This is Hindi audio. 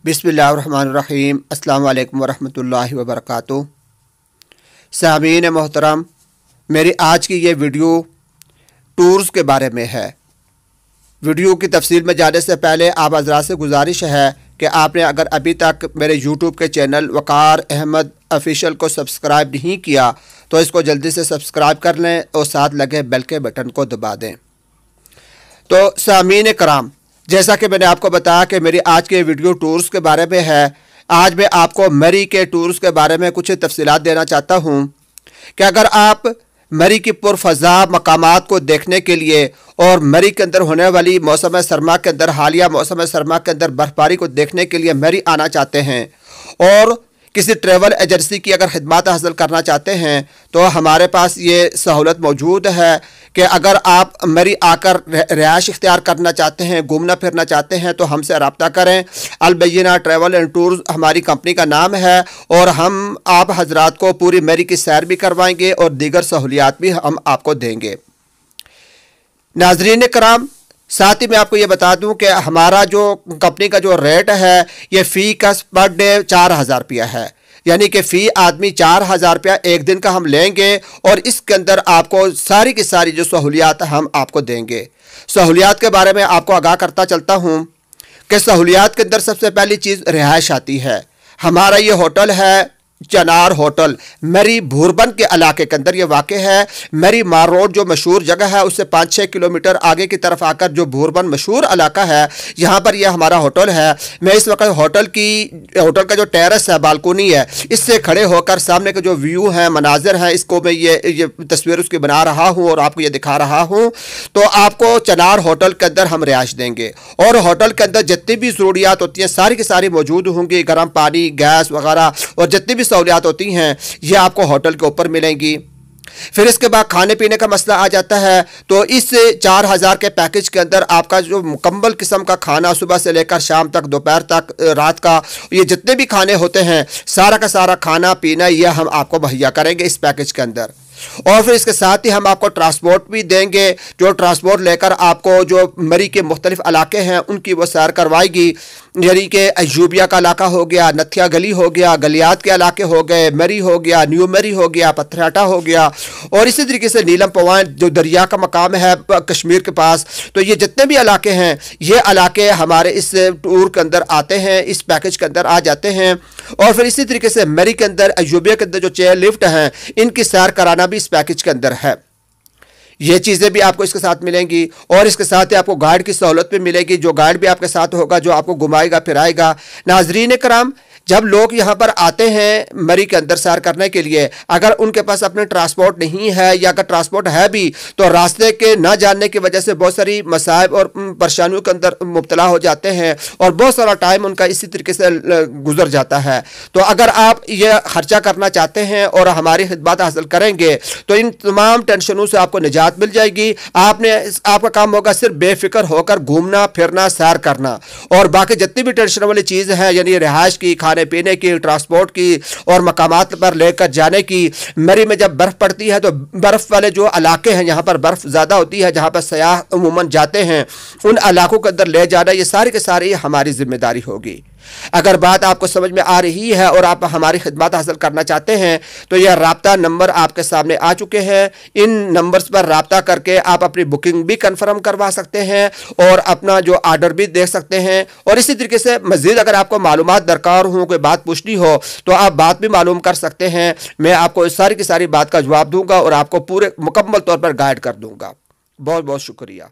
बिस्मिल्लाहिर्रहमानिर्रहीम। अस्सलामु अलैकुम वरहमतुल्लाहि वबरकातुहू। सामीन मोहतरम, मेरी आज की ये वीडियो टूर्स के बारे में है। वीडियो की तफसील में जाने से पहले आप हज़रात से गुजारिश है कि आपने अगर अभी तक मेरे यूट्यूब के चैनल वक़ार अहमद ऑफिशियल को सब्सक्राइब नहीं किया तो इसको जल्दी से सब्सक्राइब कर लें और साथ लगे बेल के बटन को दबा दें। तो सामीन कराम, जैसा कि मैंने आपको बताया कि मेरी आज की वीडियो टूर्स के बारे में है। आज मैं आपको मरी के टूर्स के बारे में कुछ तफसीलात देना चाहता हूँ कि अगर आप मरी की पुरफ़ज़ा मकामात को देखने के लिए और मरी के अंदर होने वाली मौसम सरमा के अंदर हालिया मौसम सरमा के अंदर बर्फ़बारी को देखने के लिए मरी आना चाहते हैं और किसी ट्रैवल एजेंसी की अगर खिदमत हासिल करना चाहते हैं तो हमारे पास ये सहूलत मौजूद है कि अगर आप मरी आकर रिहाइश इख्तियार करना चाहते हैं, घूमना फिरना चाहते हैं तो हमसे रब्ता करें। अलबैना ट्रैवल एंड टूर्स हमारी कंपनी का नाम है और हम आप हजरात को पूरी मरी की सैर भी करवाएंगे और दीगर सहूलियात भी हम आपको देंगे। नाज़रीन कराम, साथ ही मैं आपको ये बता दूं कि हमारा जो कंपनी का जो रेट है ये फ़ी का पर डे 4,000 रुपया है, यानी कि फ़ी आदमी 4,000 रुपया एक दिन का हम लेंगे और इसके अंदर आपको सारी की सारी जो सहूलियात हम आपको देंगे। सहूलियात के बारे में आपको आगाह करता चलता हूँ कि सहूलियात के अंदर सबसे पहली चीज़ रिहाइश आती है। हमारा ये होटल है चनार होटल, मरी भूरबन के इलाके के अंदर ये वाक़ है। मरी मार रोड जो मशहूर जगह है उससे 5-6 किलोमीटर आगे की तरफ आकर जो भूरबन मशहूर इलाका है यहाँ पर यह हमारा होटल है। मैं इस वक्त होटल का जो टेरेस है, बालकोनी है, इससे खड़े होकर सामने के जो व्यू हैं, मनाजिर हैं, इसको मैं ये तस्वीर उसकी बना रहा हूँ और आपको ये दिखा रहा हूँ। तो आपको चनार होटल के अंदर हम रिहाइश देंगे और होटल के अंदर जितनी भी ज़रूरियात होती हैं सारी की सारी मौजूद होंगी। गर्म पानी, गैस वगैरह और जितनी भी सहूलियात होती हैं ये आपको होटल के ऊपर मिलेंगी। फिर इसके बाद खाने पीने का मसला आ जाता है। तो इस 4,000 के पैकेज के अंदर आपका जो मुकम्मल किस्म का खाना सुबह से लेकर शाम तक, दोपहर तक, रात का, ये जितने भी खाने होते हैं सारा का सारा खाना पीना ये हम आपको मुहैया करेंगे इस पैकेज के अंदर। और फिर इसके साथ ही हम आपको ट्रांसपोर्ट भी देंगे, जो ट्रांसपोर्ट लेकर आपको जो मरी के मुख्तलिफ इलाके हैं उनकी वो सैर करवाएगी। यानी कि अयूबिया का इलाका हो गया, नथिया गली हो गया, गलियात के इलाके हो गए, मरी हो गया, न्यू मरी हो गया, पत्थराटा हो गया और इसी तरीके से नीलम पवान जो दरिया का मकाम है कश्मीर के पास। तो ये जितने भी इलाके हैं ये इलाके हमारे इस टूर के अंदर आते हैं, इस पैकेज के अंदर आ जाते हैं। और फिर इसी तरीके से मरी के अंदर अयूबिया के अंदर जो चेयर लिफ्ट हैं इनकी सैर कराना भी इस पैकेज के अंदर है। ये चीज़ें भी आपको इसके साथ मिलेंगी और इसके साथ ही आपको गाइड की सहूलत भी मिलेगी, जो गाइड भी आपके साथ होगा, जो आपको घुमाएगा फिराएगा। नाजरीन कराम, जब लोग यहाँ पर आते हैं मरी के अंदर सैर करने के लिए, अगर उनके पास अपने ट्रांसपोर्ट नहीं है या अगर ट्रांसपोर्ट है भी तो रास्ते के ना जानने की वजह से बहुत सारी मसाइब और परेशानियों के अंदर मुब्तला हो जाते हैं और बहुत सारा टाइम उनका इसी तरीके से गुजर जाता है। तो अगर आप ये खर्चा करना चाहते हैं और हमारी खिदमत हासिल करेंगे तो इन तमाम टेंशनों से आपको निजात मिल जाएगी। आपका काम होगा सिर्फ बेफिक्र होकर घूमना फिरना, सैर करना और बाकी जितनी भी टेंशन वाली चीज़ है, यानी रिहाइश की, खाने पीने की, ट्रांसपोर्ट की और मकामात पर लेकर जाने की। मरी में जब बर्फ़ पड़ती है तो बर्फ़ वाले जो इलाके हैं जहाँ पर बर्फ़ ज़्यादा होती है, जहाँ पर सयाह उमूमन जाते हैं, उन इलाकों के अंदर ले जाना ये सारी के सारी हमारी जिम्मेदारी होगी। अगर बात आपको समझ में आ रही है और आप हमारी खिदमत हासिल करना चाहते हैं तो यह राब्ता नंबर आपके सामने आ चुके हैं। इन नंबर्स पर राब्ता करके आप अपनी बुकिंग भी कंफर्म करवा सकते हैं और अपना जो आर्डर भी दे सकते हैं। और इसी तरीके से मज़ीद अगर आपको मालूमात दरकार हो, कोई बात पूछनी हो तो आप बात भी मालूम कर सकते हैं। मैं आपको सारी की सारी बात का जवाब दूंगा और आपको पूरे मुकम्मल तौर पर गाइड कर दूंगा। बहुत बहुत शुक्रिया।